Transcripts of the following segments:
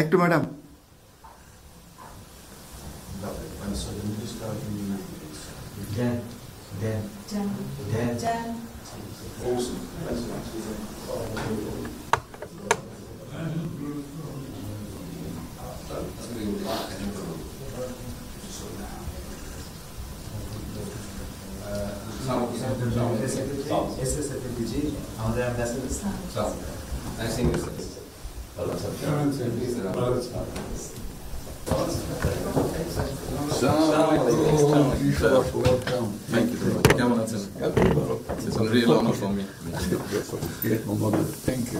একটু madam. Thank you. Kemal Hasan. It's a real honor for me. Thank you.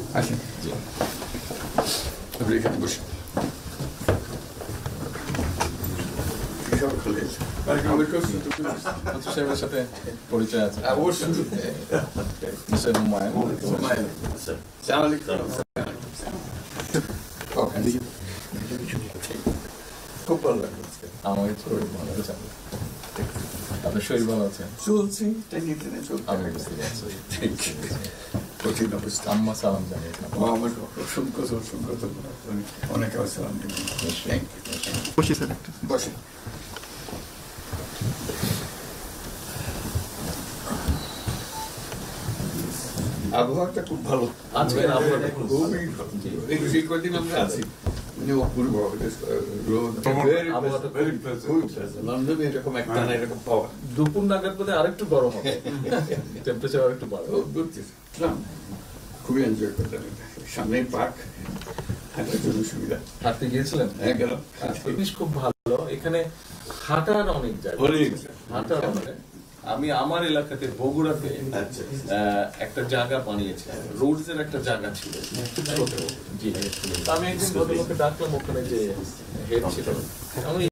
সাহেবের সাথে পরিচয় আছে মিস্টার হুমায়ুন। খুব ভালো লাগলো। আমার শরীর ভালো আছে। আপনার শরীর ভালো আছে? চলছি, টেনে টেনে চলছে। আমি বুঝতে পারছি। কঠিন অবস্থা। আম্মা সালাম জানিয়ে আমার অসংখ্য অনেক সালাম দিন। বসি স্যার একটু। বসে আবহাওয়াটা খুব ভালো। আজকের আবহাওয়াটা খুব ভালো। এই কদিন আমরা আছি অপূর্ব লন্ডনে এরকম একটা না এরকম পাওয়া। দুপুর নাগাদ বোধহয় আরেকটু গরম হবে, টেম্পারেচার আরেকটু বাড়বে। খুবই এনজয় করতাম। সামনে পার্ক, হাঁটার জন্য সুবিধা। হাঁটতে গিয়েছিলেন? হ্যাঁ, গেলাম। জিনিস খুব ভালো, এখানে হাঁটার অনেক জায়গা। হাঁটার অনেক। আমি আমার এলাকাতে বগুড়াতে একটা জায়গা বানিয়েছি, রোডস এর একটা জায়গা ছিল ছোট। জি, আমি একদিন ভদ্রলোককে ডাকলাম, ওখানে যে হেড ছিল, আমি